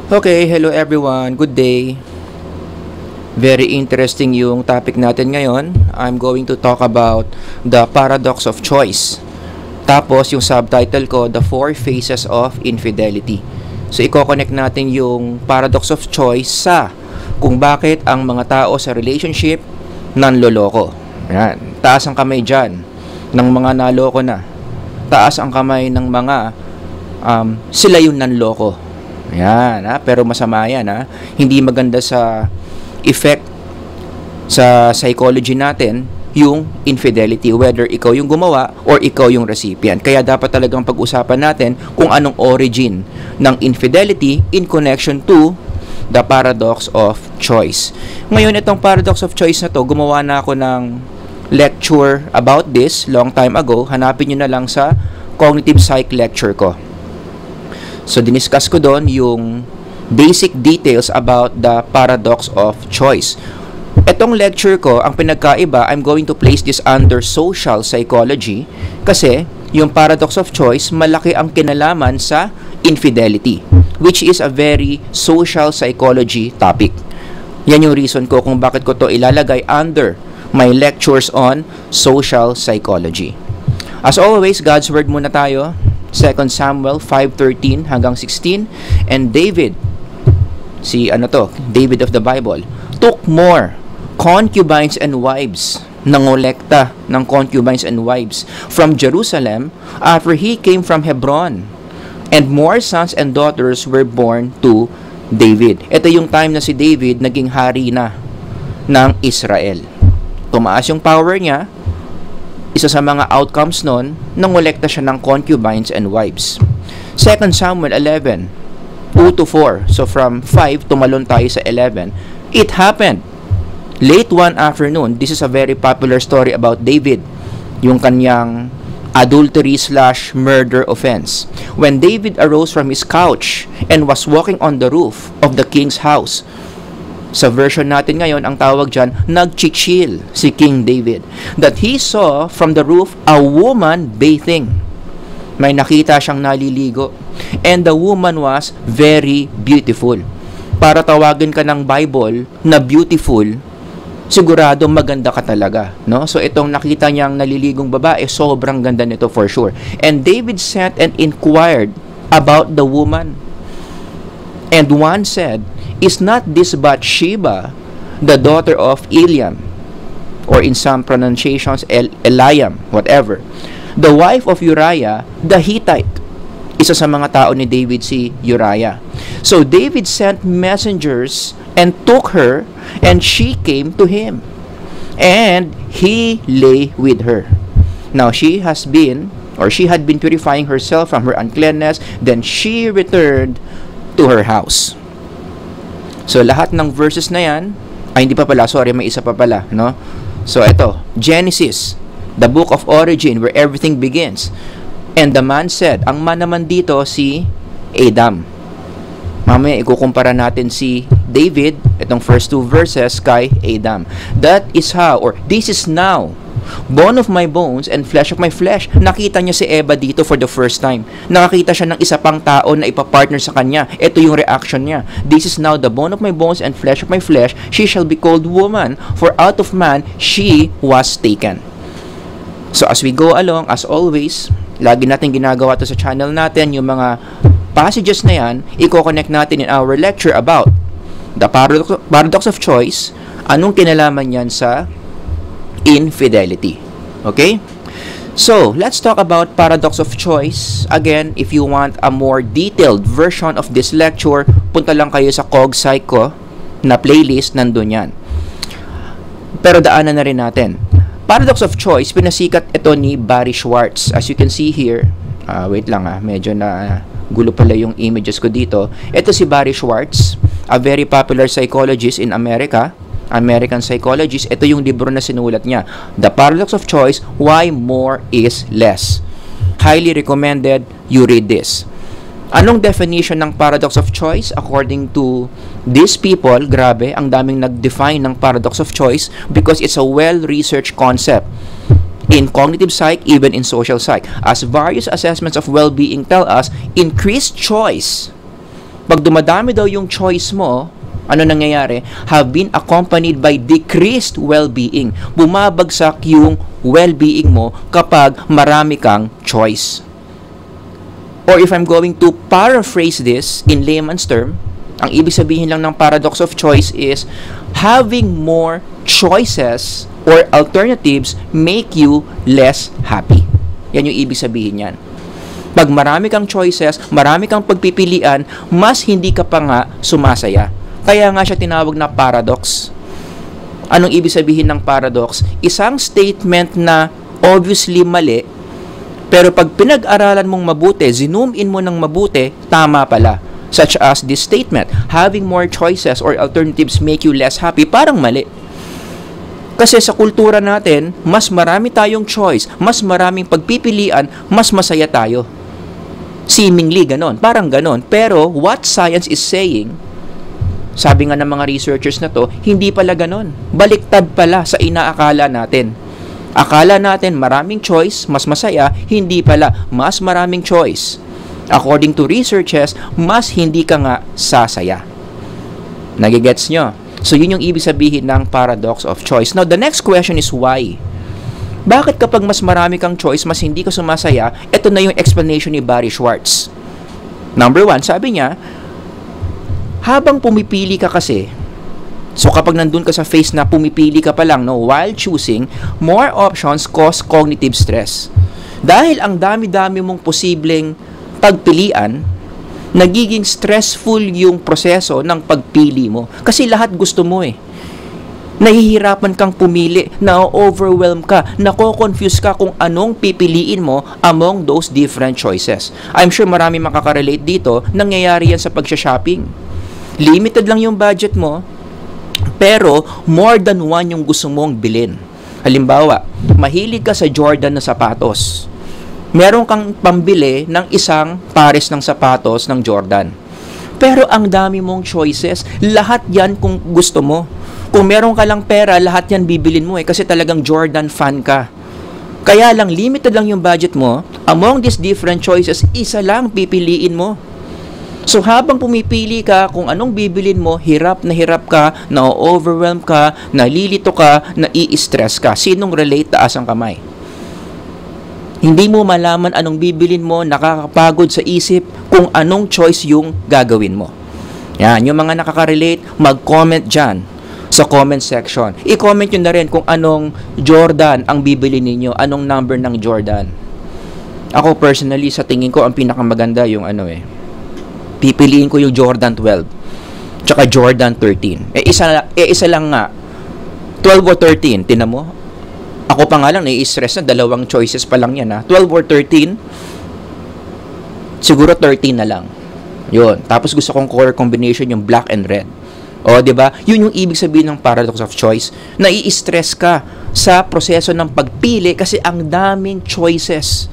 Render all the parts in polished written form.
Okay, hello everyone. Good day. Very interesting yung topic natin ngayon. I'm going to talk about the paradox of choice. Tapos yung subtitle ko, the four phases of infidelity. So i-connect natin yung paradox of choice sa kung bakit ang mga tao sa relationship nanloloko. Yan. Taas ang kamay dyan ng mga naloko na. Taas ang kamay ng mga sila yung nanloko. Yan, pero masama yan, Hindi maganda sa effect sa psychology natin yung infidelity, whether ikaw yung gumawa or ikaw yung recipient. Kaya dapat talagang pag-usapan natin kung anong origin ng infidelity in connection to the paradox of choice. Ngayon, itong paradox of choice na to, gumawa na ako ng lecture about this long time ago. Hanapin nyo na lang sa cognitive psych lecture ko. So, diniscuss ko doon yung basic details about the paradox of choice. Etong lecture ko, ang pinagkaiba, I'm going to place this under social psychology kasi yung paradox of choice, malaki ang kinalaman sa infidelity, which is a very social psychology topic. Yan yung reason ko kung bakit ko to ilalagay under my lectures on social psychology. As always, God's Word muna tayo. 2 Samuel 5:13 hanggang 16. And David, David of the Bible, took more concubines and wives, nangolekta ng concubines and wives from Jerusalem after he came from Hebron. And more sons and daughters were born to David. Ito yung time na si David naging hari na ng Israel. Tumaas yung power niya. Isa sa mga outcomes nun, nangolekta siya ng concubines and wives. 2 Samuel 11, 2-4. So from 5, tumalon tayo sa 11. It happened late one afternoon. This is a very popular story about David. Yung kanyang adultery/murder offense. When David arose from his couch and was walking on the roof of the king's house. Sa version natin ngayon, ang tawag dyan, nag-chill si King David. That he saw from the roof a woman bathing. May nakita siyang naliligo. And the woman was very beautiful. Para tawagin ka ng Bible na beautiful, sigurado maganda ka talaga. No? So itong nakita niyang naliligong babae, sobrang ganda nito for sure. And David sent and inquired about the woman. And one said, "Is not this Bathsheba, the daughter of Eliam?" Or in some pronunciations, Eliam, whatever. "The wife of Uriah, the Hittite." Isa sa mga tao ni David si Uriah. So David sent messengers and took her, and she came to him. And he lay with her. Now she had been purifying herself from her uncleanness, then she returned to her house. So, lahat ng verses na yan, may isa pa pala, no? So, ito, Genesis, the book of origin where everything begins. And the man said, ang man naman dito si Adam. Mamaya, ikukumpara natin si David, itong first two verses, kay Adam. That is how, or this is now, bone of my bones and flesh of my flesh. Nakita niya si Eva dito for the first time. Nakakita siya ng isa pang tao na ipapartner sa kanya. Ito yung reaction niya. This is now the bone of my bones and flesh of my flesh. She shall be called woman, for out of man she was taken. So as we go along, as always, lagi natin ginagawa to sa channel natin, yung mga passages na yan, i-connect natin in our lecture about the paradox of choice. Anong kinalaman yan sa infidelity. Okay? So, let's talk about paradox of choice. Again, if you want a more detailed version of this lecture, punta lang kayo sa Cog Psycho na playlist, nandun yan. Pero daanan na rin natin. Paradox of choice, pinasikat ito ni Barry Schwartz. As you can see here, wait lang medyo na gulo pala yung images ko dito. Ito si Barry Schwartz, a very popular psychologist in American psychologist. Ito yung libro na sinulat niya, The Paradox of Choice, Why More is Less. Highly recommended you read this. Anong definition ng paradox of choice? According to these people, grabe, ang daming nag-define ng paradox of choice because it's a well-researched concept in cognitive psych, even in social psych. As various assessments of well-being tell us, increased choice Pag dumadami daw yung choice mo, ano nangyayari? Have been accompanied by decreased well-being. Bumabagsak yung well-being mo kapag marami kang choice. Or if I'm going to paraphrase this in layman's term, ang ibig sabihin lang ng paradox of choice is having more choices or alternatives make you less happy. Yan yung ibig sabihin yan. Pag marami kang choices, marami kang pagpipilian, mas hindi ka pa nga sumasaya. Kaya nga siya tinawag na paradox. Anong ibig sabihin ng paradox? Isang statement na obviously mali, pero pag pinag-aralan mong mabuti, zoom in mo ng mabuti, tama pala. Such as this statement, having more choices or alternatives make you less happy, parang mali. Kasi sa kultura natin, mas marami tayong choice, mas maraming pagpipilian, mas masaya tayo. Seemingly ganon, parang ganon. Pero what science is saying, sabi nga ng mga researchers na to, hindi pala ganon. Baliktad pala sa inaakala natin. Akala natin maraming choice, mas masaya, hindi pala, mas maraming choice. According to researchers, mas hindi ka nga sasaya. Nagigets nyo? So yun yung ibig sabihin ng paradox of choice. Now, the next question is why? Bakit kapag mas marami kang choice, mas hindi ka sumasaya? Ito na yung explanation ni Barry Schwartz. Number 1, sabi niya, habang pumipili ka kasi, so kapag nandun ka sa phase na pumipili ka pa lang, no, while choosing, more options cause cognitive stress. Dahil ang dami-dami mong posibleng pagpilian, nagiging stressful yung proseso ng pagpili mo. Kasi lahat gusto mo eh. Nahihirapan kang pumili, na-overwhelm ka, nako-confuse ka kung anong pipiliin mo among those different choices. I'm sure marami makakarelate dito, nangyayari yan sa pag-shopping. Limited lang yung budget mo, pero more than one yung gusto mong bilhin. Halimbawa, mahilig ka sa Jordan na sapatos. Meron kang pambili ng isang pares ng sapatos ng Jordan. Pero ang dami mong choices, lahat yan kung gusto mo. Kung meron ka lang pera, lahat yan bibilin mo kasi talagang Jordan fan ka. Kaya lang, limited lang yung budget mo. Among these different choices, isa lang pipiliin mo. So habang pumipili ka kung anong bibilin mo, hirap ka, na-overwhelm ka, nalilito ka, nai-stress ka. Sinong relate, taas ang kamay? Hindi mo malaman anong bibilin mo, nakakapagod sa isip kung anong choice yung gagawin mo. Yan, yung mga nakaka-relate, mag-comment dyan sa comment section. I-comment nyo na rin kung anong Jordan ang bibili ninyo, anong number ng Jordan. Ako personally, sa tingin ko, ang pinakamaganda yung pipiliin ko yung Jordan 12 tsaka Jordan 13. Isa lang nga. 12 or 13, tinan mo? Ako pa nga lang, nai-stress na, dalawang choices pa lang yan 12 or 13, siguro 13 na lang. Yun. Tapos gusto kong color combination yung black and red. O, diba? Yun yung ibig sabihin ng paradox of choice. Nai-stress ka sa proseso ng pagpili kasi ang daming choices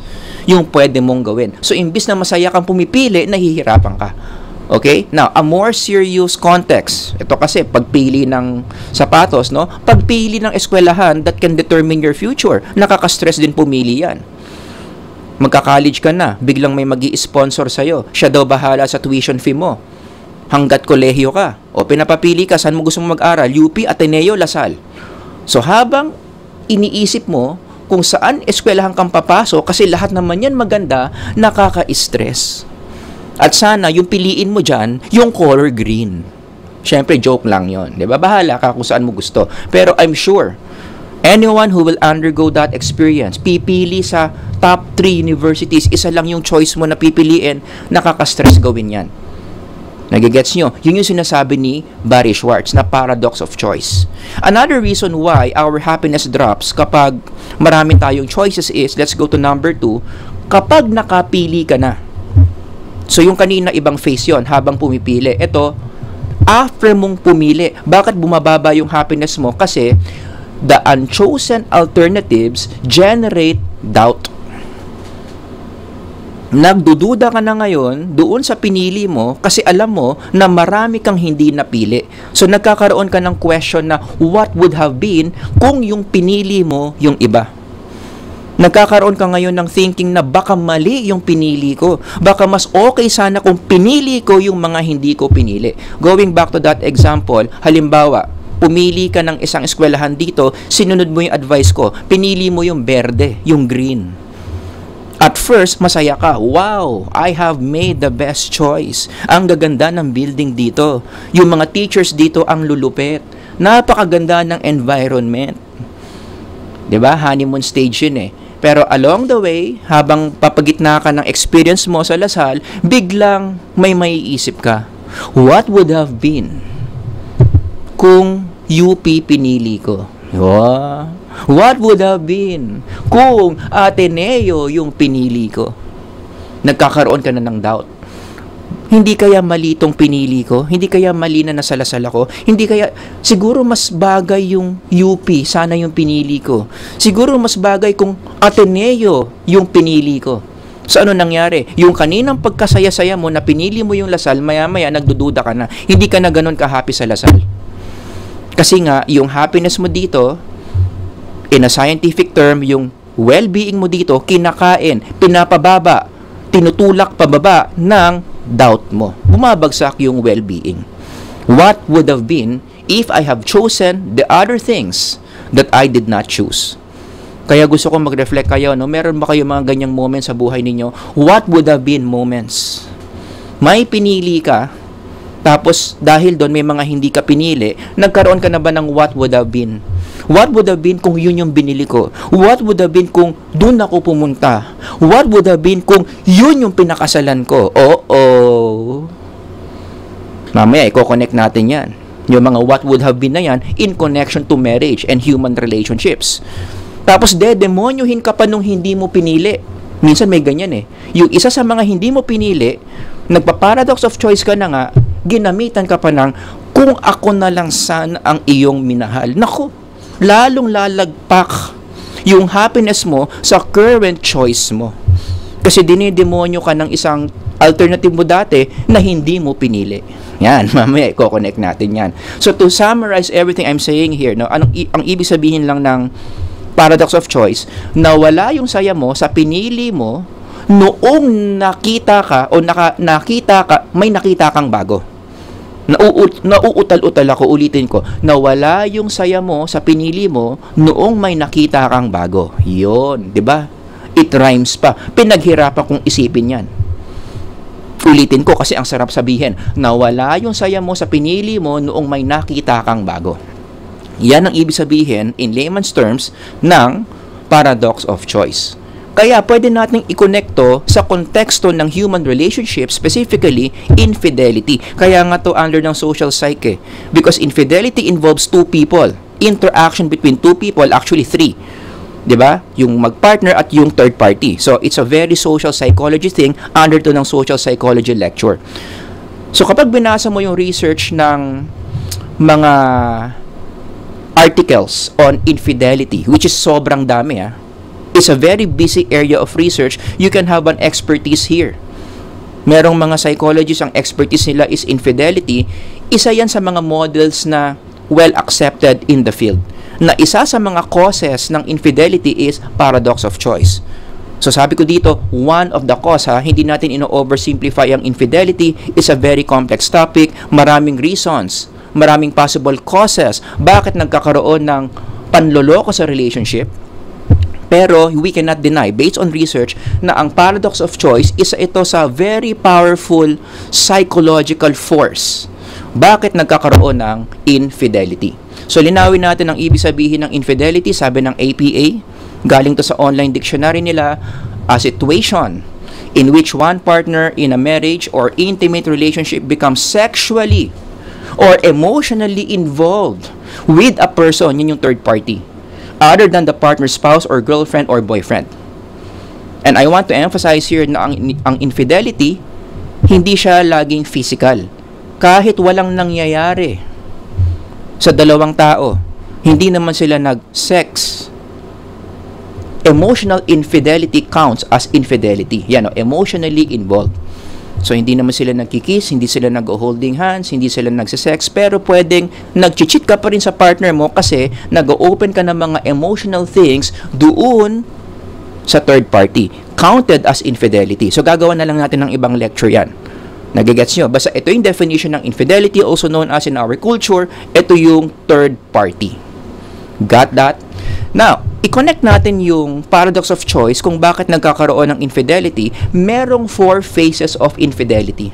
yung pwede mong gawin. So, imbis na masaya kang pumipili, nahihirapan ka. Okay? Now, a more serious context. Ito kasi, pagpili ng sapatos, no? Pagpili ng eskwelahan that can determine your future. Nakaka-stress din pumili yan. Magka-college ka na, biglang may magi-sponsor sa'yo. Siya daw bahala sa tuition fee mo. Hanggat kolehiyo ka. O pinapapili ka, saan mo gusto mo mag-aral? UP, Ateneo, Lasal. So, habang iniisip mo kung saan eskwelahan kang papasok, kasi lahat naman yan maganda, nakaka-stress. At sana, yung piliin mo dyan, yung color green. Siyempre, joke lang yon, diba? Bahala ka kung saan mo gusto. Pero I'm sure, anyone who will undergo that experience, pipili sa top 3 universities, isa lang yung choice mo na pipiliin, nakaka-stress gawin yan. Nagigets nyo? Yun yung sinasabi ni Barry Schwartz na paradox of choice. Another reason why our happiness drops kapag maraming tayong choices is, let's go to number 2, kapag nakapili ka na. So yung kanina ibang phase yon habang pumipili. Ito, after mong pumili, bakit bumababa yung happiness mo? Kasi the unchosen alternatives generate doubt. Nagdududa ka na ngayon doon sa pinili mo kasi alam mo na marami kang hindi napili. So nagkakaroon ka ng question na what would have been kung yung pinili mo yung iba. Nagkakaroon ka ngayon ng thinking na baka mali yung pinili ko. Baka mas okay sana kung pinili ko yung mga hindi ko pinili. Going back to that example, halimbawa, pumili ka ng isang eskwelahan dito, sinunod mo yung advice ko, pinili mo yung berde, yung green. At first, masaya ka. Wow, I have made the best choice. Ang gaganda ng building dito. Yung mga teachers dito ang lulupit. Napakaganda ng environment. 'Di ba? Honeymoon stage yun eh. Pero along the way, habang papagitna ka ng experience mo sa Lasal, biglang may maiisip ka. What would have been kung UP pinili ko? Wow. What would have been kung Ateneo yung pinili ko? Nagkakaroon ka na ng doubt. Hindi kaya mali itong pinili ko? Hindi kaya mali na nasa Lasal ako? Hindi kaya, siguro mas bagay yung UP, sana yung pinili ko. Siguro mas bagay kung Ateneo yung pinili ko. So ano nangyari? Yung kaninang pagkasaya-saya mo na pinili mo yung Lasal, maya-maya nagdududa ka na. Hindi ka na ganun ka-happy sa Lasal. Kasi nga, yung happiness mo dito, in a scientific term, yung well-being mo dito, kinakain, pinapababa, tinutulak pababa ng doubt mo. Bumabagsak yung well-being. What would have been if I have chosen the other things that I did not choose? Kaya gusto kong mag-reflect kayo, no? Meron ba kayo mga ganyang moments sa buhay ninyo? What would have been moments? May pinili ka, tapos dahil doon may mga hindi ka pinili, nagkaroon ka na ba ng what would have been? What would have been kung yun yung binili ko? What would have been kung doon ako pumunta? What would have been kung yun yung pinakasalan ko? Oo. Mamaya, i-connect natin yan. Yung mga what would have been na yan in connection to marriage and human relationships. Tapos, demonyohin ka pa nung hindi mo pinili. Minsan may ganyan eh. Yung isa sa mga hindi mo pinili, nagpa-paradox of choice ka na nga, ginamitan ka pa ng kung ako na lang sana ang iyong minahal. Naku! Lalong lalagpak yung happiness mo sa current choice mo. Kasi dinidemonyo ka ng isang alternative mo dati na hindi mo pinili. Yan, mamaya i-connect natin yan. So to summarize everything I'm saying here, no, ang ibig sabihin lang ng paradox of choice, nawala yung saya mo sa pinili mo noong nakita ka o may nakita kang bago. Nauutal-utal ako, ulitin ko, nawala yung saya mo sa pinili mo noong may nakita kang bago. Yun, di ba? It rhymes pa. Pinaghirapan kong isipin yan. Ulitin ko kasi ang sarap sabihin, nawala yung saya mo sa pinili mo noong may nakita kang bago. Yan ang ibig sabihin, in layman's terms, ng paradox of choice. Kaya pwede nating i-connect to sa konteksto ng human relationship, specifically infidelity. Kaya nga to under ng social psyche. Because infidelity involves two people. Interaction between two people, actually three. 'Di ba? Yung magpartner at yung third party. So it's a very social psychology thing under to ng social psychology lecture. So kapag binasa mo yung research ng mga articles on infidelity, which is sobrang dami it's a very busy area of research. You can have an expertise here. Merong mga psychologists, ang expertise nila is infidelity. Isa yan sa mga models na well accepted in the field. Na isa sa mga causes ng infidelity is paradox of choice. So sabi ko dito, one of the cause hindi natin ino-oversimplify ang infidelity, is a very complex topic, maraming reasons, maraming possible causes bakit nagkakaroon ng panloloko sa relationship. Pero we cannot deny, based on research, na ang paradox of choice, isa ito sa very powerful psychological force. Bakit nagkakaroon ng infidelity? So, linawin natin ang ibig sabihin ng infidelity. Sabi ng APA, galing to sa online dictionary nila, a situation in which one partner in a marriage or intimate relationship becomes sexually or emotionally involved with a person, yun yung third party, other than the partner's spouse or girlfriend or boyfriend. And I want to emphasize here na ang infidelity, hindi siya laging physical. Kahit walang nangyayari sa dalawang tao, hindi naman sila nag-sex, emotional infidelity counts as infidelity. Yan, emotionally involved. So, hindi naman sila nagkikiss, hindi sila nag-holding hands, hindi sila nagsisex, pero pwedeng nag-cheat ka pa rin sa partner mo kasi nag-open ka ng mga emotional things doon sa third party. Counted as infidelity. So, gagawa na lang natin ng ibang lecture yan. Nagigets nyo? Basta ito yung definition ng infidelity, also known as in our culture, ito yung third party. Got that? Now, i-connect natin yung paradox of choice kung bakit nagkakaroon ng infidelity. Merong 4 phases of infidelity.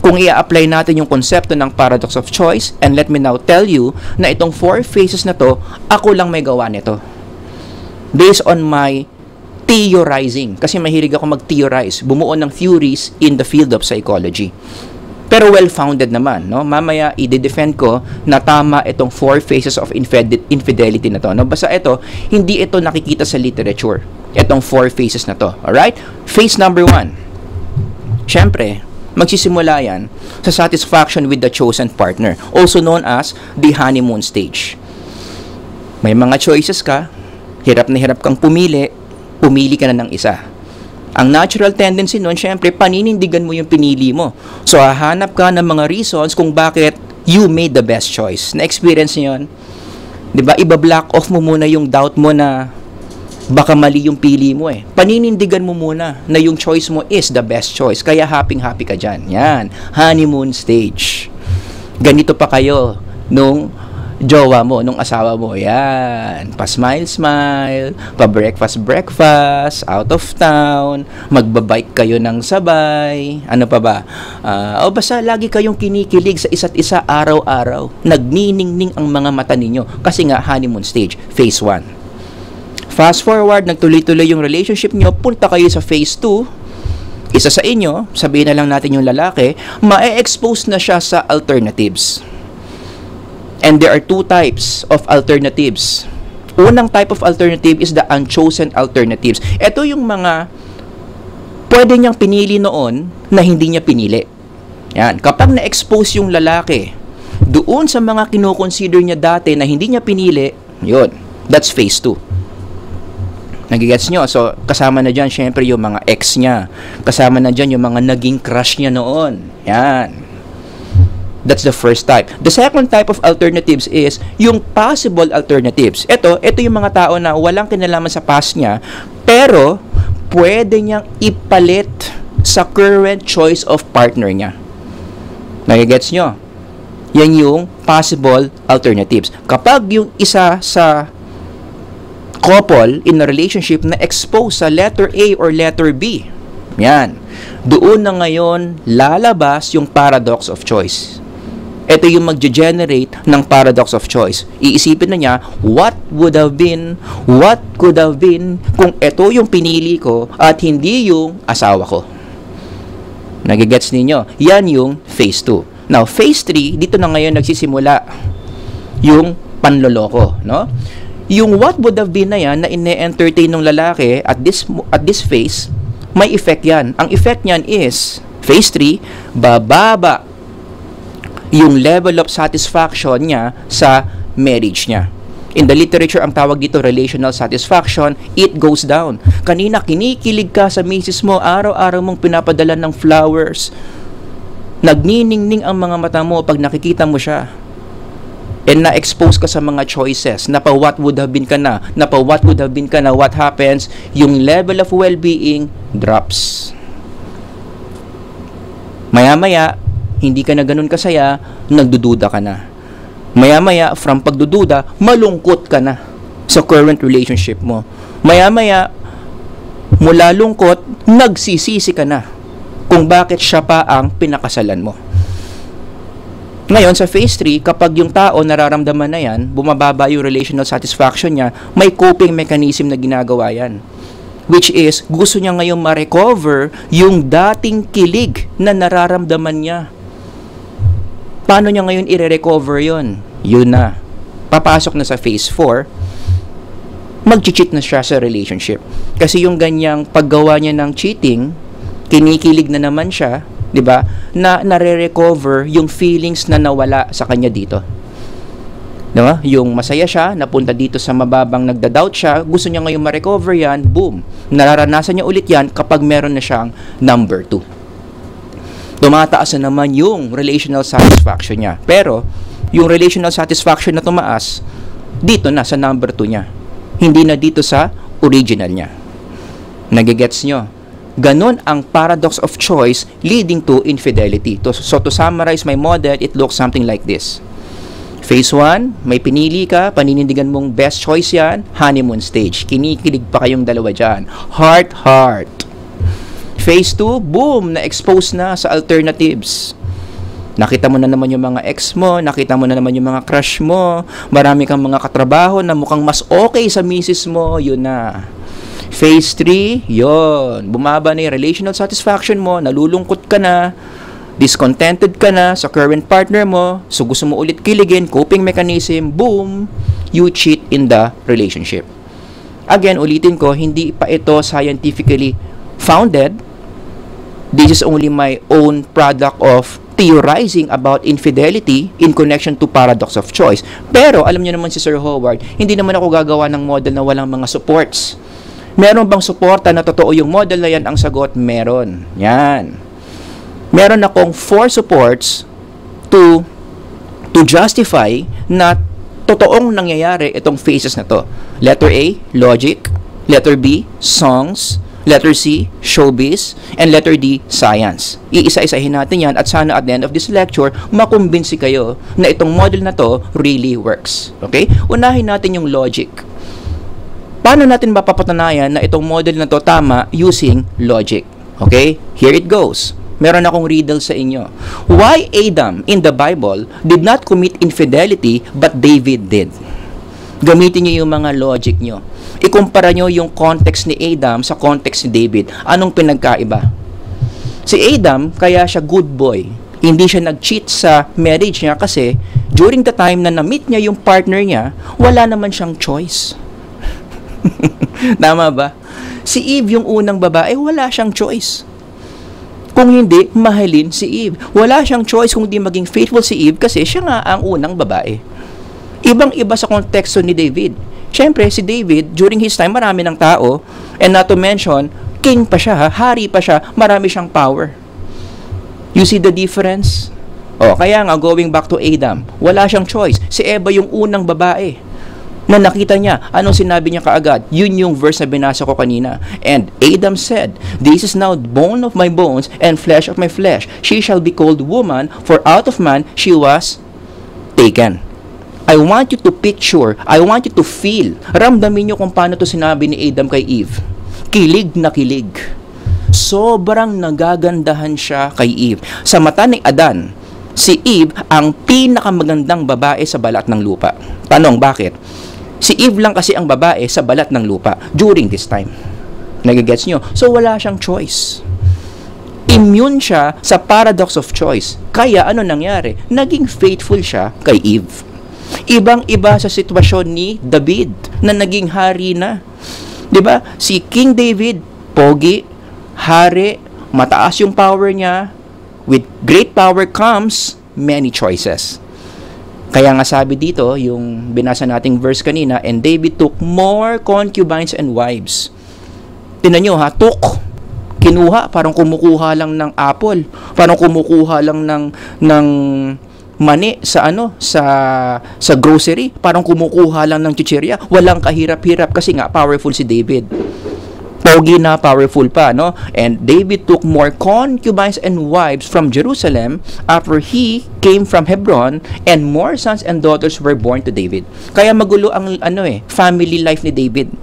Kung i-apply natin yung konsepto ng paradox of choice, and let me now tell you na itong 4 phases na to, ako lang may gawa nito. Based on my theorizing. Kasi mahilig ako mag-theorize. Bumuo ng theories in the field of psychology. Pero well-founded naman, no? Mamaya, i-defend ko na tama itong 4 phases of infidelity na to, no? Basta ito, hindi ito nakikita sa literature. Itong 4 phases na to, alright? Phase number 1. Siyempre, magsisimula yan sa satisfaction with the chosen partner, also known as the honeymoon stage. May mga choices ka, hirap na hirap kang pumili ka na ng isa. Ang natural tendency nun, syempre, paninindigan mo yung pinili mo. So, hahanap ka ng mga reasons kung bakit you made the best choice. Na-experience niyo yun? Diba? Iba-block off mo muna yung doubt mo na baka mali yung pili mo eh. Paninindigan mo muna na yung choice mo is the best choice. Kaya happy-happy ka dyan. Yan. Honeymoon stage. Ganito pa kayo nung jowa mo, nung asawa mo. Yan. Pa-smile-smile, pa-breakfast-breakfast, out of town, magbabike kayo ng sabay, ano pa ba? O basta lagi kayong kinikilig sa isa't isa araw-araw. Nagniningning ang mga mata ninyo. Kasi nga, honeymoon stage, phase 1. Fast forward, nagtuloy-tuloy yung relationship nyo, punta kayo sa phase 2. Isa sa inyo, sabihin na lang natin yung lalaki, ma-expose na siya sa alternatives. And there are 2 types of alternatives. Unang type of alternative is the unchosen alternatives. Ito yung mga pwede niyang pinili noon na hindi niya pinili. Yan. Kapag na-expose yung lalaki doon sa mga kinoconsider niya dati na hindi niya pinili, yun. That's phase 2. Nagigets nyo? So, kasama na dyan, syempre, yung mga ex niya. Kasama na dyan yung mga naging crush niya noon. Yan. That's the first type. The second type of alternatives is yung possible alternatives. Ito yung mga tao na walang kinalaman sa past niya, pero pwede niyang ipalit sa current choice of partner niya. Nagigets nyo? Yan yung possible alternatives. Kapag yung isa sa couple in a relationship na exposed sa letter A or letter B, yan, doon na ngayon lalabas yung paradox of choice. Ito yung magge-generate ng paradox of choice. Iisipin na niya, what would have been, what could have been kung ito yung pinili ko at hindi yung asawa ko. Nagigets ninyo? Yan yung phase 2. Now, phase 3, dito na ngayon nagsisimula yung panloloko, no? Yung what would have been na yan na ine-entertain ng lalaki at this phase, may effect yan. Ang effect niyan is, phase 3, bababa yung level of satisfaction niya sa marriage niya. In the literature, ang tawag dito relational satisfaction, it goes down. Kanina, kinikilig ka sa misis mo, araw-araw mong pinapadala ng flowers. Nagniningning ang mga mata mo pag nakikita mo siya. And na-expose ka sa mga choices, na pa what would have been ka na, what happens? Yung level of well-being drops. Maya-maya, hindi ka na ganun kasaya, nagdududa ka na. Maya-maya, from pagdududa, malungkot ka na sa current relationship mo. Maya-maya, mula lungkot, nagsisisi ka na kung bakit siya pa ang pinakasalan mo. Ngayon, sa phase 3, kapag yung tao nararamdaman na yan, bumababa yung relational satisfaction niya, may coping mechanism na ginagawa yan. Which is, gusto niya ngayon ma-recover yung dating kilig na nararamdaman niya. Paano niya ngayon i-recover yun? Yun na. Papasok na sa phase 4, mag-cheat na siya sa relationship. Kasi yung ganyang paggawa niya ng cheating, kinikilig na naman siya, di ba? Na nare-recover yung feelings na nawala sa kanya dito. Diba? Yung masaya siya, napunta dito sa mababang nagda-doubt siya, gusto niya ngayon ma-recover yan, boom. Nararanasan niya ulit yan kapag meron na siyang number 2. Tumataas na naman yung relational satisfaction niya. Pero, yung relational satisfaction na tumaas, dito na sa number 2 niya. Hindi na dito sa original niya. Nagigets nyo? Ganon ang paradox of choice leading to infidelity. So to summarize my model, it looks something like this. Phase 1, may pinili ka, paninindigan mong best choice yan, honeymoon stage. Kinikilig pa kayong dalawa dyan. Heart. Phase 2, boom, na-expose na sa alternatives. Nakita mo na naman yung mga ex mo, nakita mo na naman yung mga crush mo, marami kang mga katrabaho na mukhang mas okay sa misis mo, yun na. Phase 3, yon, bumaba na yung relational satisfaction mo, nalulungkot ka na, discontented ka na sa current partner mo, so gusto mo ulit kiligin, coping mechanism, boom, you cheat in the relationship. Again, ulitin ko, hindi pa ito scientifically founded. This is only my own product of theorizing about infidelity in connection to paradox of choice. Pero, alam niyo naman si Sir Howard, hindi naman ako gagawa ng model na walang mga supports. Meron bang suporta na totoo yung model na yan? Ang sagot, meron. Yan. Meron akong 4 supports to justify na totoong nangyayari itong phases na to. Letter A, logic. Letter B, songs. Letter C, showbiz. And letter D, science. Iisa-isahin natin yan at sana at the end of this lecture, makumbinsi kayo na itong model na to really works. Okay? Unahin natin yung logic. Paano natin mapapatunayan na itong model na to tama using logic? Okay? Here it goes. Meron akong riddle sa inyo. Why Adam in the Bible did not commit infidelity but David did? Gamitin niyo yung mga logic niyo. Ikumpara niyo yung context ni Adam sa context ni David. Anong pinagkaiba? Si Adam, kaya siya good boy. Hindi siya nag-cheat sa marriage niya kasi during the time na na-meet niya yung partner niya, wala naman siyang choice. Tama ba? Si Eve yung unang babae, wala siyang choice. Kung hindi, mahalin si Eve. Wala siyang choice kung di maging faithful si Eve kasi siya nga ang unang babae. Ibang-iba sa konteksto ni David. Siyempre, si David, during his time, marami ng tao, and not to mention, king pa siya, hari pa siya, marami siyang power. You see the difference? O, kaya nga, going back to Adam, wala siyang choice. Si Eva yung unang babae na nakita niya. Anong sinabi niya kaagad? Yun yung verse na binasa ko kanina. And Adam said, "This is now bone of my bones and flesh of my flesh. She shall be called woman, for out of man she was taken." I want you to picture, I want you to feel. Ramdamin niyo kung paano to sinabi ni Adam kay Eve. Kilig na kilig. Sobrang nagagandahan siya kay Eve. Sa mata ni Adan, si Eve ang pinakamagandang babae sa balat ng lupa. Tanong, bakit? Si Eve lang kasi ang babae sa balat ng lupa during this time. Nagigets nyo? So, wala siyang choice. Immune siya sa paradox of choice. Kaya, ano nangyari? Naging faithful siya kay Eve. Ibang-iba sa sitwasyon ni David na naging hari na. 'Di ba? Si King David, pogi, hari, mataas yung power niya. With great power comes many choices. Kaya nga sabi dito, yung binasa nating verse kanina, and David took more concubines and wives. Tingnan nyo ha, took. Kinuha, parang kumukuha lang ng apple. Parang kumukuha lang ng mani sa sa grocery, parang kumukuha lang ng chichirya. Walang kahirap-hirap kasi nga powerful si David. Pogi na, powerful pa, no? And David took more concubines and wives from Jerusalem after he came from Hebron, and more sons and daughters were born to David. Kaya magulo ang family life ni David.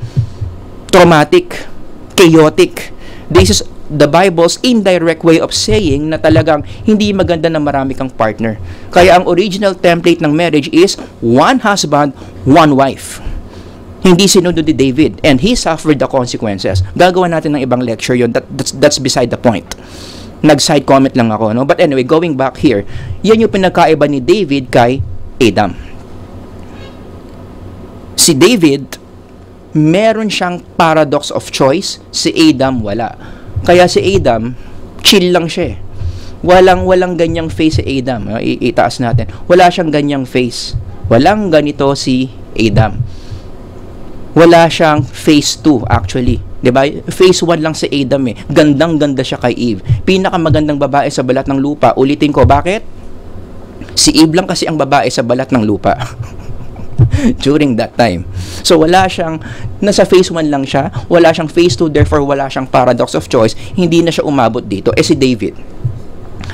Traumatic, chaotic. This is the Bible's indirect way of saying na talagang hindi maganda na marami kang partner. Kaya ang original template ng marriage is one husband, one wife. Hindi sinunod ni David, and he suffered the consequences. Gagawa natin ng ibang lecture yun. That's beside the point. Nag-side comment lang ako, no? But anyway, going back here, yan yung pinagkaiba ni David kay Adam. Si David, meron siyang paradox of choice. Si Adam, wala. Kaya si Adam, chill lang siya. Walang ganyang face si Adam. Itaas natin. Wala siyang ganyang face. Walang ganito si Adam. Wala siyang phase 2 actually. 'Di ba? Phase 1 lang si Adam eh. Gandang-ganda siya kay Eve. Pinakamagandang babae sa balat ng lupa. Ulitin ko, bakit? Si Eve lang kasi ang babae sa balat ng lupa. during that time. So wala siyang, nasa phase 1 lang siya, wala siyang phase 2, therefore wala siyang paradox of choice, hindi na siya umabot dito. Si David,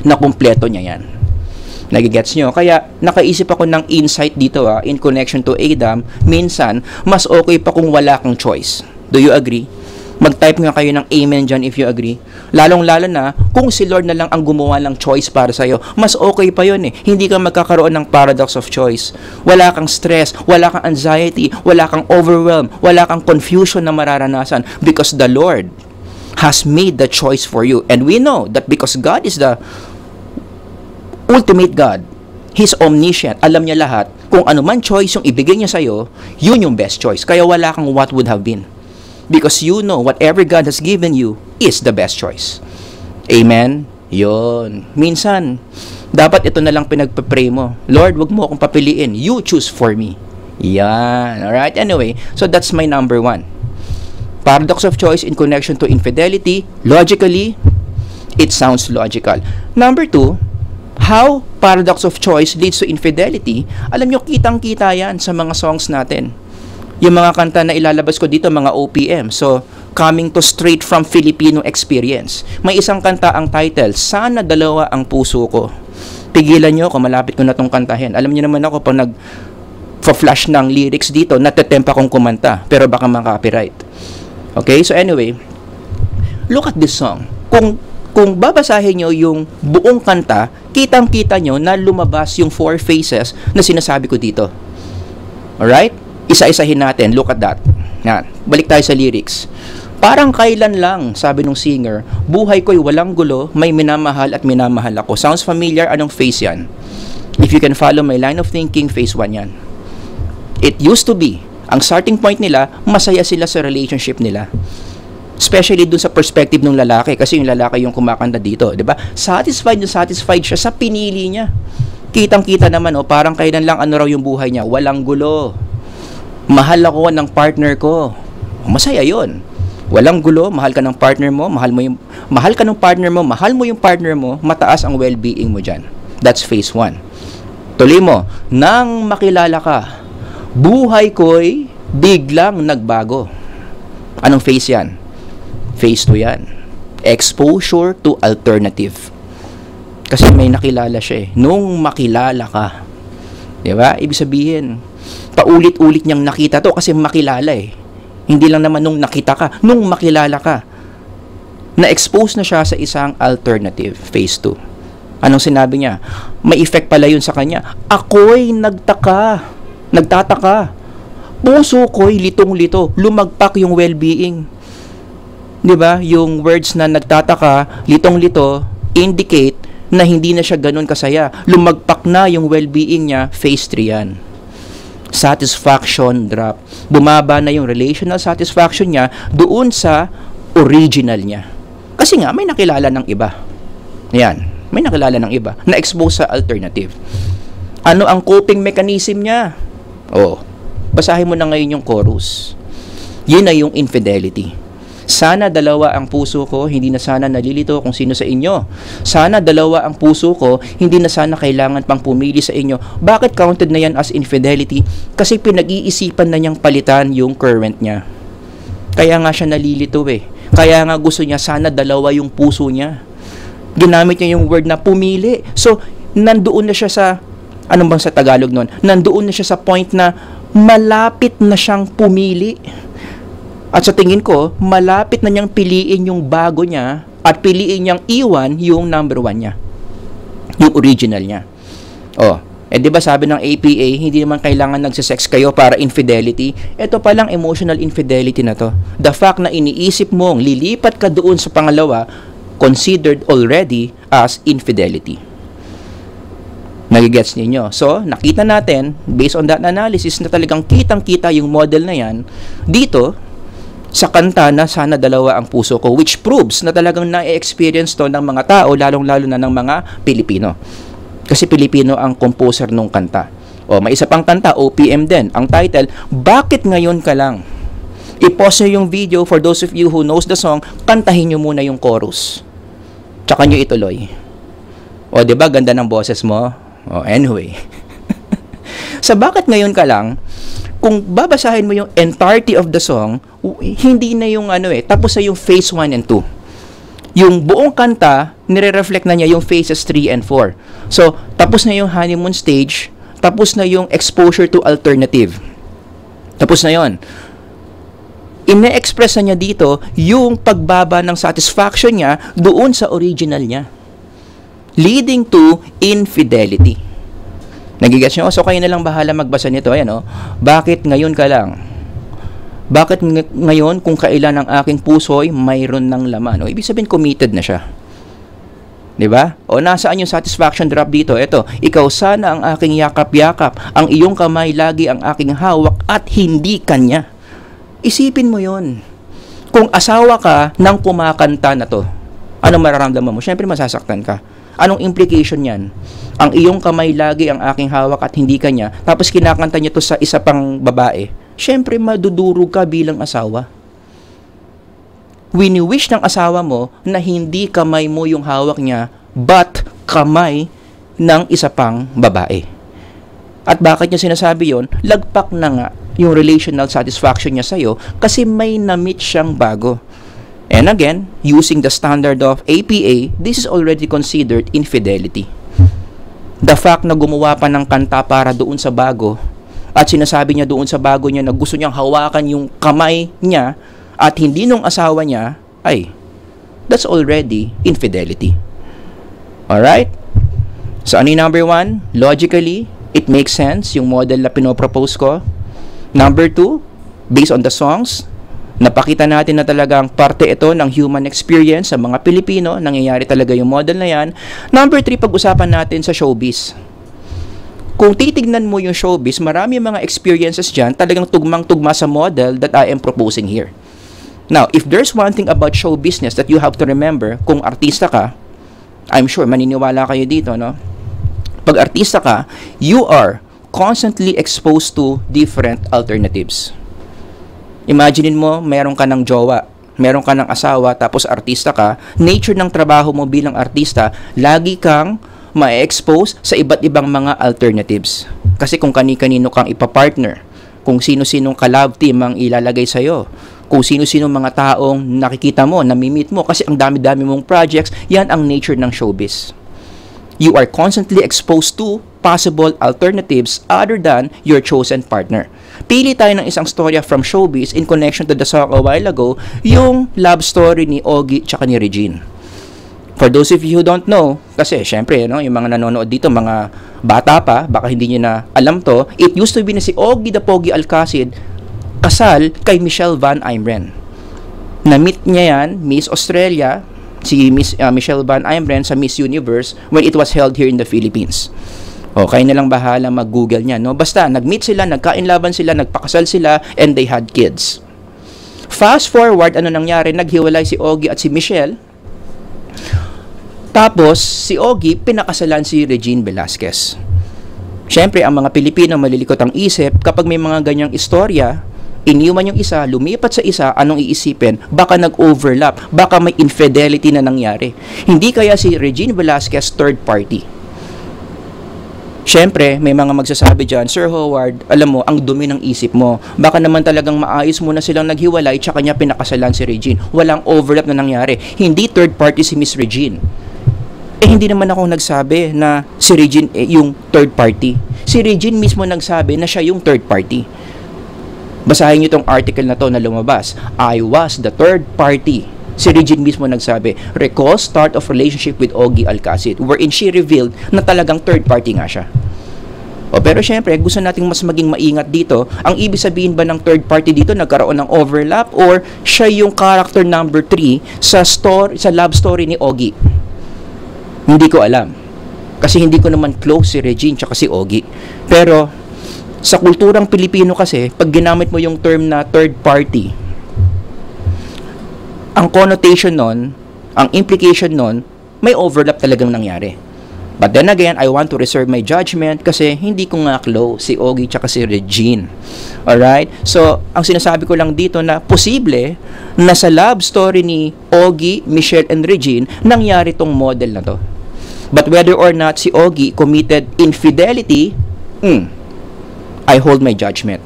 na kumpleto niya yan. Nagigets nyo? Kaya nakaisip ako ng insight dito in connection to Adam, minsan, mas okay pa kung wala kang choice. Do you agree? Mag-type nga kayo ng amen dyan if you agree. Lalong-lalo na, kung si Lord na lang ang gumawa ng choice para sa'yo, mas okay pa yun eh. Hindi ka magkakaroon ng paradox of choice. Wala kang stress, wala kang anxiety, wala kang overwhelm, wala kang confusion na mararanasan because the Lord has made the choice for you. And we know that because God is the ultimate God, He's omniscient, alam niya lahat, kung ano man choice yung ibigay niya sa'yo, yun yung best choice. Kaya wala kang what would have been. Because you know, whatever God has given you is the best choice. Amen? Yun. Minsan, dapat ito na lang pinagpapray mo. Lord, wag mo akong papiliin. You choose for me. Yan. Alright? Anyway, so that's my number 1. Paradox of choice in connection to infidelity. Logically, it sounds logical. Number 2, how paradox of choice leads to infidelity. Alam nyo, kitang-kita yan sa mga songs natin. Yung mga kanta na ilalabas ko dito, mga OPM. So, coming to straight from Filipino experience. May isang kanta ang title, Sana Dalawa ang Puso Ko. Pigilan nyo kung malapit ko na itong kantahin. Alam nyo naman ako, pag nag-flash ng lyrics dito, natatempa kong kumanta. Pero baka ma-copyright. Okay? So anyway, look at this song. Kung babasahin nyo yung buong kanta, kitang-kita nyo na lumabas yung 4 phases na sinasabi ko dito. Alright? Isa-isahin natin. Look at that. Yan. Balik tayo sa lyrics. Parang kailan lang, sabi nung singer, buhay ko'y walang gulo, may minamahal at minamahal ako. Sounds familiar? Anong phase yan? If you can follow my line of thinking, phase 1 yan. It used to be, ang starting point nila, masaya sila sa relationship nila. Especially dun sa perspective ng lalaki, kasi yung lalaki yung kumakanta dito, di ba? Satisfied siya sa pinili niya. Kitang-kita naman, parang kailan lang ano raw yung buhay niya, walang gulo. Mahal ako ng partner ko. Masaya yun. Walang gulo, mahal ka ng partner mo, mahal mo yung partner mo, mataas ang well-being mo dyan. That's phase 1. Tuloy mo, nang makilala ka, buhay ko'y biglang nagbago. Anong phase yan? Phase 2 yan. Exposure to alternative. Kasi may nakilala siya eh. Nung makilala ka. Diba? Ibig sabihin, paulit-ulit niyang nakita to kasi makilala eh. Hindi lang naman nung nakita ka, nung makilala ka. Na-expose na siya sa isang alternative, phase 2. Anong sinabi niya? May effect pala yun sa kanya. Ako'y nagtataka. Puso ko'y litong-lito. Lumagpak yung well-being. Diba? Yung words na nagtataka, litong-lito, indicate na hindi na siya ganun kasaya. Lumagpak na yung well-being niya, phase 3 yan. Satisfaction drop. Bumaba na yung relational satisfaction niya doon sa original niya. Kasi nga, may nakilala ng iba. Yan. May nakilala ng iba. Na-expose sa alternative. Ano ang coping mechanism niya? Basahin mo na ngayon yung chorus. Yun na yung infidelity. Sana dalawa ang puso ko, hindi na sana nalilito kung sino sa inyo. Sana dalawa ang puso ko, hindi na sana kailangan pang pumili sa inyo. Bakit counted na yan as infidelity? Kasi pinag-iisipan na niyang palitan yung current niya. Kaya nga siya nalilito eh. Kaya nga gusto niya sana dalawa yung puso niya. Ginamit niya yung word na pumili. So, nandoon na siya sa, anong bang sa Tagalog nun? Nandoon na siya sa point na malapit na siyang pumili. At sa tingin ko, malapit na niyang piliin yung bago niya at piliin niyang iwan yung number 1 niya. Yung original niya. Di ba sabi ng APA, hindi naman kailangan nagsisex kayo para infidelity. Ito palang emotional infidelity na to. The fact na iniisip mong lilipat ka doon sa pangalawa, considered already as infidelity. Nagigets ninyo? So, nakita natin, based on that analysis, na talagang kitang-kita yung model na yan dito, sa kanta na Sana Dalawa ang Puso Ko, which proves na talagang na-experience to ng mga tao, lalong-lalo na ng mga Pilipino. Kasi Pilipino ang composer nung kanta. May isa pang kanta, OPM din. Ang title, Bakit Ngayon Ka Lang? I-pause nyo yung video for those of you who knows the song, kantahin nyo muna yung chorus. Tsaka nyo ituloy. Diba? Ganda ng boses mo. Anyway. Sa Bakit Ngayon Ka Lang, kung babasahin mo yung entirety of the song, hindi na yung tapos na yung phase 1 and 2. Yung buong kanta, nire-reflect na niya yung phases 3 and 4. So, tapos na yung honeymoon stage, tapos na yung exposure to alternative. Tapos na yon. Ine-express na niya dito yung pagbaba ng satisfaction niya doon sa original niya, leading to infidelity. Nagigets nyo? So, kayo na lang bahala magbasa nito. Ayan, bakit ngayon ka lang? Bakit ngayon kung kailan ang aking puso'y mayroon ng laman? Ibig sabihin, committed na siya. Diba? O, nasaan yung satisfaction drop dito? Ito, ikaw sana ang aking yakap-yakap, ang iyong kamay lagi ang aking hawak at hindi kanya. Isipin mo yon. Kung asawa ka ng kumakanta na to, anong mararamdaman mo? Siyempre, masasaktan ka. Anong implication yan? Ang iyong kamay lagi ang aking hawak at hindi kanya, tapos kinakanta niya to sa isa pang babae. Siyempre, madudurog ka bilang asawa. Wini-wish ng asawa mo na hindi kamay mo yung hawak niya, but kamay ng isa pang babae. At bakit niya sinasabi yon? Lagpak na nga yung relational satisfaction niya sa'yo kasi may na-meet siyang bago. And again, using the standard of APA, this is already considered infidelity. The fact na gumawa pa ng kanta para doon sa bago at sinasabi niya doon sa bago niya na gusto niyang hawakan yung kamay niya at hindi nung asawa niya, ay, that's already infidelity. Alright? So, ano yung number 1? Logically, it makes sense yung model na pinopropose ko. Number 2, based on the songs, napakita natin na talagang parte ito ng human experience sa mga Pilipino. Nangyayari talaga yung model na yan. Number 3, pag-usapan natin sa showbiz. Kung titignan mo yung showbiz, marami mga experiences dyan talagang tugmang-tugma sa model that I am proposing here. Now, if there's one thing about show business that you have to remember, kung artista ka, I'm sure maniniwala kayo dito, no? Pag artista ka, you are constantly exposed to different alternatives. Imaginein mo, meron ka ng jowa, meron ka ng asawa, tapos artista ka. Nature ng trabaho mo bilang artista, lagi kang ma-expose sa iba't ibang mga alternatives. Kasi kung kani-kanino kang ipapartner, kung sino-sinong collab team ang ilalagay sa'yo, kung sino-sino mga taong nakikita mo, namimit mo, kasi ang dami-dami mong projects, yan ang nature ng showbiz. You are constantly exposed to possible alternatives other than your chosen partner. Pili tayo ng isang storya from showbiz in connection to the song a while ago, yung love story ni Ogie tsaka ni Regine. For those of you who don't know, kasi syempre, yung mga nanonood dito, mga bata pa, baka hindi nyo na alam to, it used to be na si Ogie the Pogie Alcacid kasal kay Michelle Van Imren. Na-meet niya yan, Miss Australia, si Michelle Van Imren sa Miss Universe when it was held here in the Philippines. O, kayo na lang bahala mag-google niya, no? Basta, nag-meet sila, nagkainlaban sila, nagpakasal sila, and they had kids. Fast forward, ano nangyari? Naghiwalay si Ogie at si Michelle. Tapos, si Ogie, pinakasalan si Regine Velasquez. Siyempre, ang mga Pilipino malilikot ang isip, kapag may mga ganyang istorya, iniwan yung isa, lumipat sa isa, anong iisipin? Baka nag-overlap, baka may infidelity na nangyari. Hindi kaya si Regine Velasquez third party. Siyempre, may mga magsasabi dyan, Sir Howard, alam mo, ang dumi ng isip mo. Baka naman talagang maayos mo na silang naghiwalay, tsaka niya pinakasalan si Regine. Walang overlap na nangyari. Hindi third party si Miss Regine. Hindi naman ako nagsabi na si Regine yung third party. Si Regine mismo nagsabi na siya yung third party. Basahin niyo itong article na to na lumabas. I was the third party. Si Regine mismo nagsabi, recall start of relationship with Ogie Alcacid, wherein she revealed na talagang third party nga siya. Pero syempre, gusto nating mas maging maingat dito. Ang ibig sabihin ba ng third party dito, nagkaroon ng overlap or siya yung character number 3 sa love story ni Ogie? Hindi ko alam. Kasi hindi ko naman close si Regine tsaka si Ogie. Pero sa kulturang Pilipino kasi, pag ginamit mo yung term na third party, ang connotation nun, ang implication nun, may overlap talagang nangyari. But then again, I want to reserve my judgment kasi hindi ko nga close si Ogie tsaka si Regine. Alright? So, ang sinasabi ko lang dito na posible na sa love story ni Ogie, Michelle, and Regine, nangyari tong model na to. But whether or not si Ogie committed infidelity, I hold my judgment.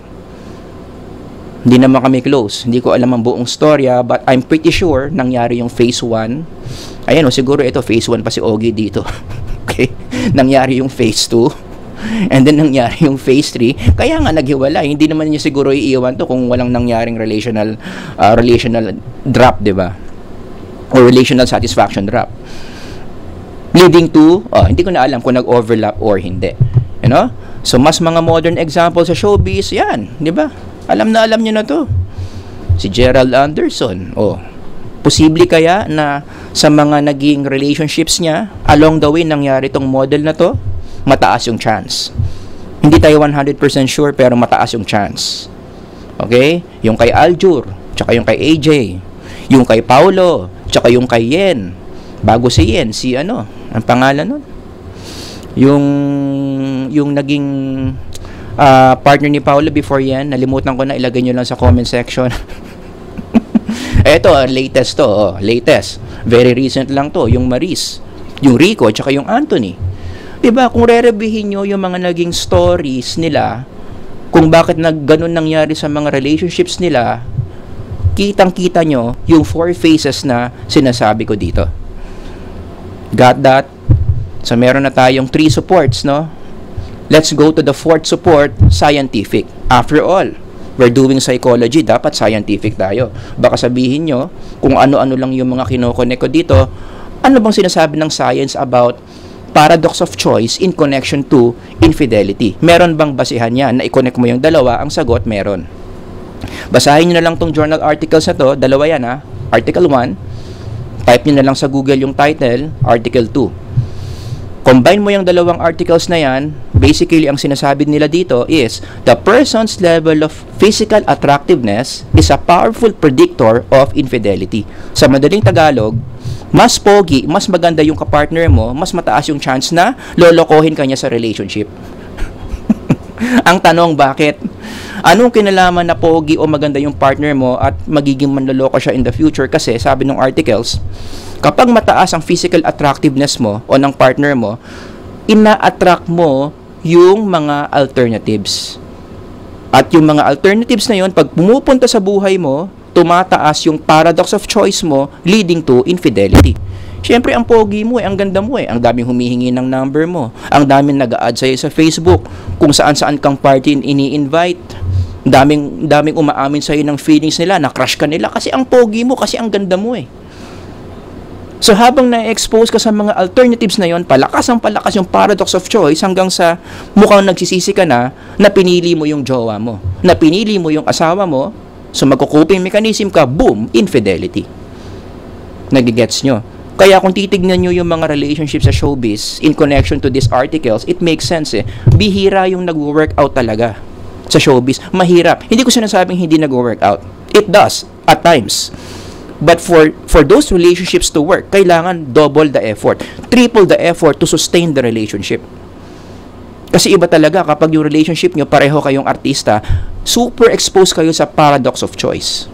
Hindi naman kami close. Hindi ko alam ang buong storya, but I'm pretty sure nangyari yung phase 1. Ayan o, siguro ito, phase 1 pa si Ogie dito. Okay? Nangyari yung phase 2. And then nangyari yung phase 3. Kaya nga naghiwalay. Hindi naman niya siguro iiwan to kung walang nangyaring relational drop, di ba? Or relational satisfaction drop. Leading to, hindi ko na alam kung nag-overlap or hindi. You know? So, mas mga modern examples sa showbiz, yan, di ba? Alam niyo na to. Si Gerald Anderson, posible kaya na sa mga naging relationships niya, along the way, nangyari tong model na to, mataas yung chance. Hindi tayo 100% sure, pero mataas yung chance. Okay? Yung kay Aljur, tsaka yung kay AJ, yung kay Paulo, tsaka yung kay Yen. Bago si Yen, si ang pangalan nun? Yung naging partner ni Paulo before Yen, nalimutan ko na, ilagay nyo lang sa comment section. Eto, latest to, latest. Very recent lang to, yung Maris, yung Rico, tsaka yung Anthony. Diba, kung re-reviewin nyo yung mga naging stories nila, kung bakit ganun nangyari sa mga relationships nila, kitang-kita nyo yung 4 phases na sinasabi ko dito. Got that? So, meron na tayong 3 supports, no? Let's go to the 4th support, scientific. After all, we're doing psychology, dapat scientific tayo. Baka sabihin nyo, kung ano-ano lang yung mga kinokonek ko dito, ano bang sinasabi ng science about paradox of choice in connection to infidelity? Meron bang basihan yan na i-connect mo yung dalawa? Ang sagot, meron. Basahin nyo na lang tong journal articles na to, dalawa yan ha. Article 1, type nyo na lang sa Google yung title, Article 2. Combine mo yung dalawang articles na yan, basically ang sinasabi nila dito is, the person's level of physical attractiveness is a powerful predictor of infidelity. Sa madaling Tagalog, mas pogi, mas maganda yung kapartner mo, mas mataas yung chance na lolokohin ka niya sa relationship. Ang tanong, bakit? Anong kinalaman na pogi o maganda yung partner mo at magiging manloloko siya in the future? Kasi sabi ng articles, kapag mataas ang physical attractiveness mo o ng partner mo, ina-attract mo yung mga alternatives. At yung mga alternatives na yun, pag pumupunta sa buhay mo, tumataas yung paradox of choice mo, leading to infidelity. Siyempre, ang pogi mo ang ganda mo ang daming humihingi ng number mo, ang daming nag-a-add sa'yo sa Facebook, kung saan-saan kang party ini-invite, daming umaamin sa'yo ng feelings nila, na crush ka nila, kasi ang pogi mo, kasi ang ganda mo So, habang na-expose ka sa mga alternatives na yon, palakas yung paradox of choice hanggang sa mukhang nagsisisi ka na pinili mo yung jowa mo, na pinili mo yung asawa mo, so magkukuping mechanism ka, boom, infidelity. Nagigets nyo? Kaya kung titignan nyo yung mga relationships sa showbiz in connection to these articles, it makes sense Bihira yung nag-workout talaga sa showbiz. Mahirap. Hindi ko sinasabing hindi nag-workout. It does, at times. But for those relationships to work, kailangan double the effort, triple the effort to sustain the relationship. Kasi iba talaga kapag yung relationship nyo, pareho kayong artista, super exposed kayo sa paradox of choice.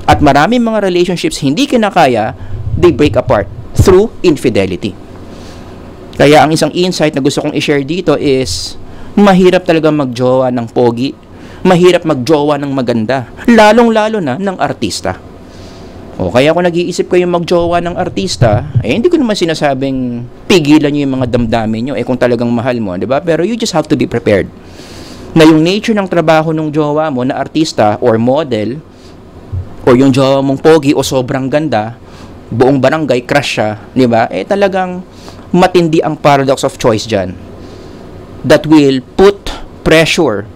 At maraming mga relationships hindi kinakaya, they break apart through infidelity. Kaya ang isang insight na gusto kong i-share dito is, mahirap talaga magjowa ng pogi, mahirap magjowa ng maganda, lalong-lalo na ng artista. Kaya kung nag-iisip kayo magjowa ng artista, hindi ko naman sinasabing pigilan nyo yung mga damdamin nyo, kung talagang mahal mo, di ba? Pero you just have to be prepared. Na yung nature ng trabaho ng jowa mo na artista or model, o yung jowa mong pogi o sobrang ganda, buong barangay crush siya, di ba? Talagang matindi ang paradox of choice dyan. That will put pressure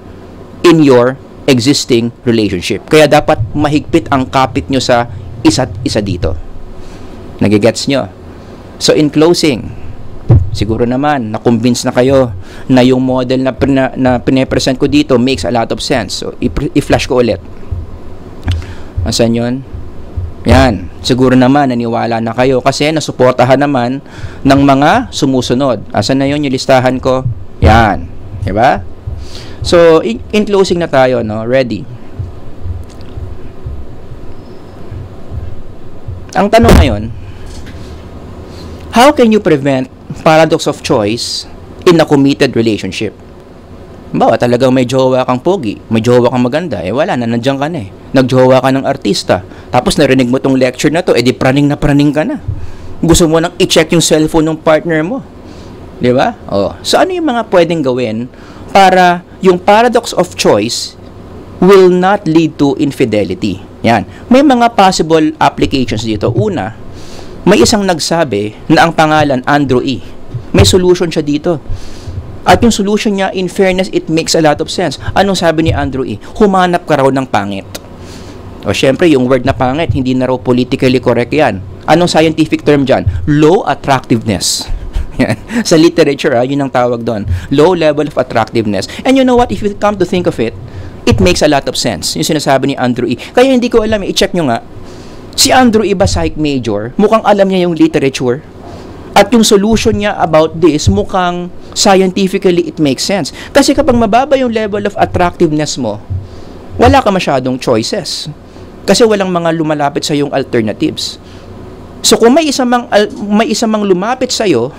in your existing relationship. Kaya dapat mahigpit ang kapit nyo sa isa't isa dito. Nagigets nyo? So in closing, siguro naman na-convince na kayo na yung model na pine-present ko dito makes a lot of sense. So i-flash ko ulit. Asan yun? Yan. Siguro naman naniwala na kayo kasi nasuportahan naman ng mga sumusunod. Asan na yun yung listahan ko? Yan. Diba? So in closing na tayo, no? Ready? Ang tanong ngayon, how can you prevent paradox of choice in a committed relationship? Bawa talagang may jowa kang pogi, may jowa kang maganda, wala na, nandiyan ka na Nagjowa ka ng artista. Tapos narinig mo tong lecture na to, edi praning ka na. Gusto mo nang i-check yung cellphone ng partner mo. Di ba? Oh. So ano yung mga pwedeng gawin para yung paradox of choice will not lead to infidelity? Yan. May mga possible applications dito. Una, may isang nagsabi na ang pangalan Andrew E. May solution siya dito. At yung solution niya, in fairness, it makes a lot of sense. Anong sabi ni Andrew E? Humanap ka raw ng pangit. O syempre, yung word na pangit, hindi na raw politically correct yan. Anong scientific term dyan? Low attractiveness. Yan. Sa literature, yun ang tawag doon. Low level of attractiveness. And you know what? If you come to think of it, it makes a lot of sense. Yung sinasabi ni Andrew E. Kaya hindi ko alam, i-check nyo nga. Si Andrew E. ba psych major? Mukhang alam niya yung literature. At yung solution niya about this, mukhang scientifically it makes sense. Kasi kapag mababa yung level of attractiveness mo, wala ka masyadong choices. Kasi walang mga lumalapit sa yung alternatives. So kung may isa mang lumapit sa iyo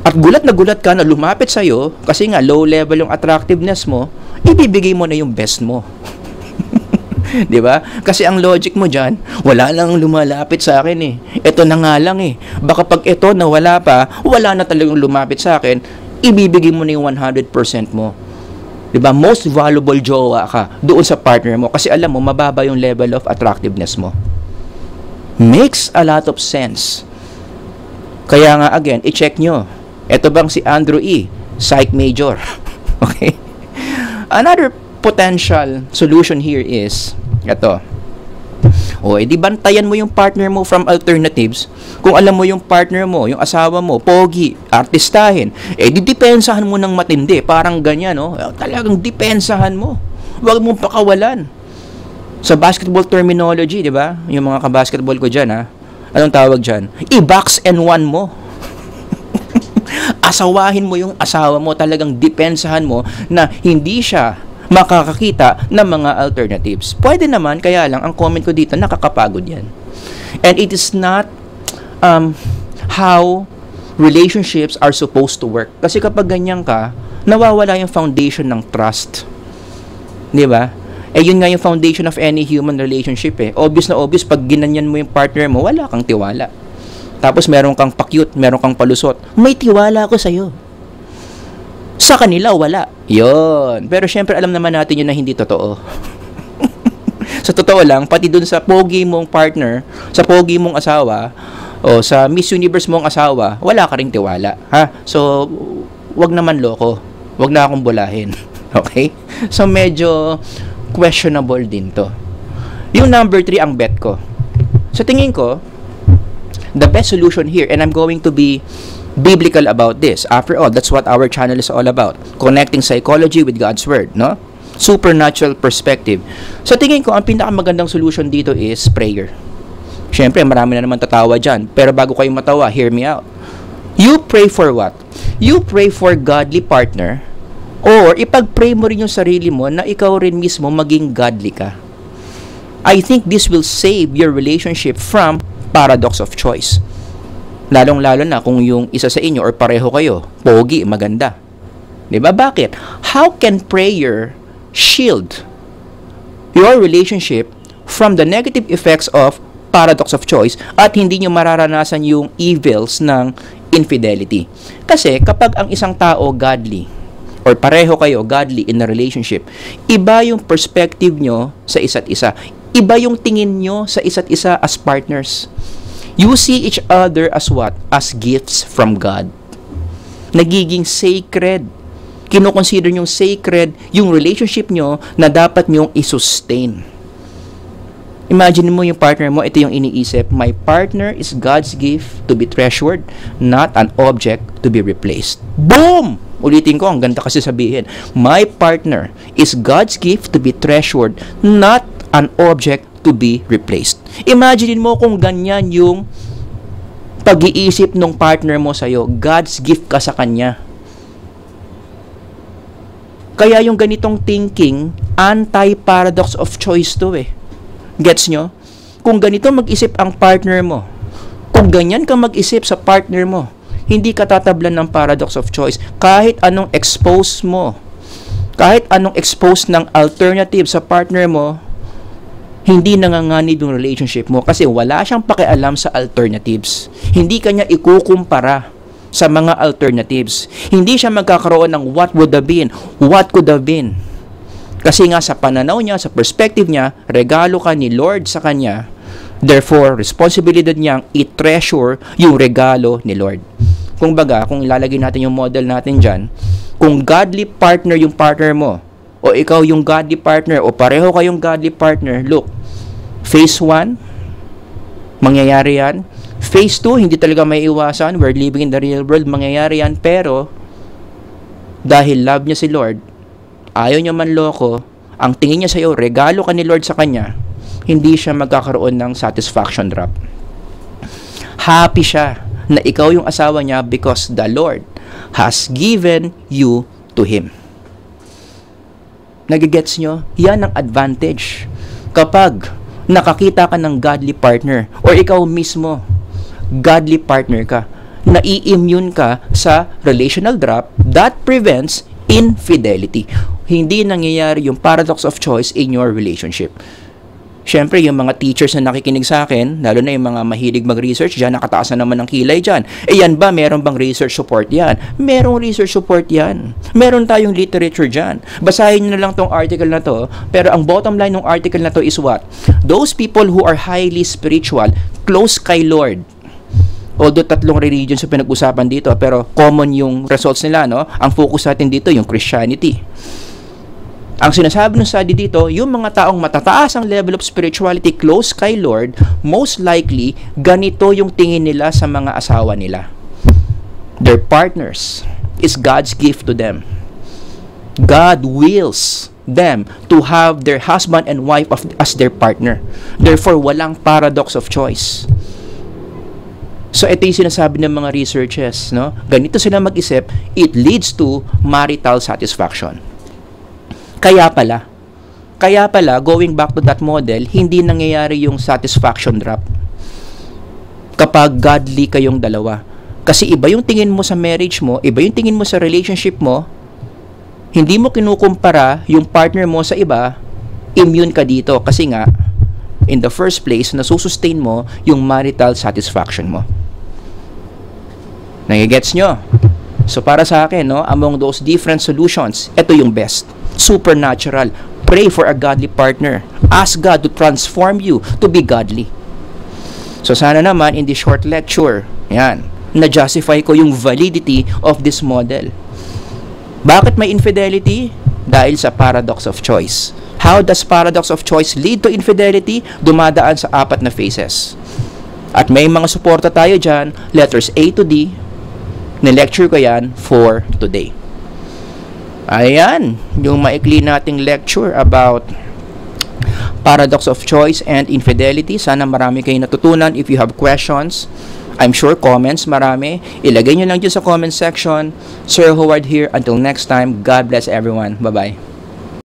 at gulat na gulat ka na lumapit sa iyo kasi nga low level yung attractiveness mo, ibibigay mo na yung best mo. 'Di ba? Kasi ang logic mo diyan, wala lang lumalapit sa akin eh. Ito na nga lang eh. Baka pag ito na wala pa, wala na talagang lumapit sa akin, ibibigay mo na yung 100% mo. 'Di ba? Most valuable jowa ka doon sa partner mo kasi alam mo mababa yung level of attractiveness mo. Makes a lot of sense. Kaya nga again, i-check nyo. Ito bang si Andrew E. Psych major? Okay? Another potential solution here is ito. O, edi bantayan mo yung partner mo from alternatives. Kung alam mo yung partner mo, yung asawa mo, pogi, artistahin, edi depensahan mo ng matindi. Parang ganyan, no? Talagang depensahan mo. Huwag mong pakawalan. Sa basketball terminology, di ba? Yung mga kabasketball ko dyan, ha? Anong tawag dyan? I-box and one mo. Asawahin mo yung asawa mo, talagang depensahan mo na hindi siya makakakita ng mga alternatives. Pwede naman, kaya lang, ang comment ko dito, nakakapagod yan. And it is not how relationships are supposed to work. Kasi kapag ganyan ka, nawawala yung foundation ng trust. Di ba? Eh, yun nga yung foundation of any human relationship eh. Obvious na obvious, pag ginanyan mo yung partner mo, wala kang tiwala. Tapos meron kang pa-cute, meron kang palusot. May tiwala ako sa'yo. Sa kanila, wala. Yun. Pero syempre, alam naman natin yun na hindi totoo. Sa totoo lang, pati dun sa pogi mong partner, sa pogi mong asawa, o sa Miss Universe mong asawa, wala ka ring tiwala. Ha? So, wag naman loko. Wag na akong bulahin. Okay? So, medyo questionable din to. Yung number 3 ang bet ko. So, tingin ko, the best solution here, and I'm going to be biblical about this. After all, that's what our channel is all about. Connecting psychology with God's Word, no? Supernatural perspective. So, tingin ko, ang pinakamagandang solution dito is prayer. Siyempre, marami na naman tatawa dyan. Pero bago kayo matawa, hear me out. You pray for what? You pray for godly partner, or ipag-pray mo rin yung sarili mo na ikaw rin mismo maging godly ka. I think this will save your relationship from paradox of choice. Lalong-lalo na kung yung isa sa inyo or pareho kayo, pogi, maganda. Diba? Bakit? How can prayer shield your relationship from the negative effects of paradox of choice at hindi nyo mararanasan yung evils ng infidelity? Kasi kapag ang isang tao godly or pareho kayo godly in a relationship, iba yung perspective nyo sa isa't isa. Iba yung tingin nyo sa isa't isa as partners. You see each other as what? As gifts from God. Nagiging sacred. Kino-consider yung sacred yung relationship nyo na dapat nyong i-sustain. Imagine mo yung partner mo, ito yung iniisip, my partner is God's gift to be treasured, not an object to be replaced. Boom! Ulitin ko, ang ganda kasi sabihin. My partner is God's gift to be treasured, not an object to be replaced. Imagine mo kung ganyan yung pag-iisip ng partner mo sa'yo. God's gift ka sa kanya. Kaya yung ganitong thinking, anti-paradox of choice to eh. Gets nyo? Kung ganito mag-isip ang partner mo, kung ganyan ka mag-isip sa partner mo, hindi ka tatablan ng paradox of choice. Kahit anong expose mo, kahit anong expose ng alternative sa partner mo, hindi nanganganib yung relationship mo kasi wala siyang pakialam sa alternatives. Hindi kanya ikukumpara sa mga alternatives. Hindi siya magkakaroon ng what would have been, what could have been. Kasi nga sa pananaw niya, sa perspective niya, regalo ka ni Lord sa kanya. Therefore, responsibilidad niyang i-treasure yung regalo ni Lord. Kung baga, kung ilalagay natin yung model natin dyan, kung godly partner yung partner mo, o ikaw yung godly partner, o pareho kayong godly partner, look, phase 1, mangyayari yan. Phase 2, hindi talaga may iwasan. We're living in the real world, mangyayari yan. Pero, dahil love niya si Lord, ayaw niya manloko, ang tingin niya sa iyo, regalo ka ni Lord sa kanya, hindi siya magkakaroon ng satisfaction drop. Happy siya na ikaw yung asawa niya because the Lord has given you to Him. Nagigets nyo? Yan ang advantage. Kapag nakakita ka ng godly partner or ikaw mismo, godly partner ka, nai-immune ka sa relational drop that prevents infidelity. Hindi nangyayari yung paradox of choice in your relationship. Siyempre, yung mga teachers na nakikinig sa akin, lalo na yung mga mahilig mag-research dyan, nakataas na naman ng kilay dyan. Yan ba, meron bang research support yan? Merong research support yan. Meron tayong literature dyan. Basahin nyo na lang tong article na to, pero ang bottom line ng article na to is what? Those people who are highly spiritual, close kay Lord, although 3 religions yung pinag-usapan dito, pero common yung results nila, no? Ang focus natin dito, yung Christianity. Ang sinasabi ng study dito, yung mga taong matataas ang level of spirituality close kay Lord, most likely, ganito yung tingin nila sa mga asawa nila. Their partners is God's gift to them. God wills them to have their husband and wife as their partner. Therefore, walang paradox of choice. So, ito yung sinasabi ng mga researchers, no? Ganito sila mag-isip, it leads to marital satisfaction. Kaya pala, going back to that model, hindi nangyayari yung satisfaction drop kapag godly kayong dalawa. Kasi iba yung tingin mo sa marriage mo, iba yung tingin mo sa relationship mo, hindi mo kinukumpara yung partner mo sa iba, immune ka dito. Kasi nga, in the first place, nasusustain mo yung marital satisfaction mo. Nagigets nyo? So para sa akin, no, among those different solutions, ito yung best. Supernatural. Pray for a godly partner. Ask God to transform you to be godly. So sana naman in this short lecture, yan, na-justify ko yung validity of this model. Bakit may infidelity? Dahil sa paradox of choice. How does paradox of choice lead to infidelity? Dumadaan sa 4 na phases. At may mga suporta tayo dyan, letters A to D, na-lecture ko yan for today. Ayan, yung maikli nating lecture about paradox of choice and infidelity. Sana marami kayong natutunan. If you have questions, I'm sure comments marami. Ilagay nyo lang dyan sa comment section. Sir Howard here. Until next time, God bless everyone. Bye-bye.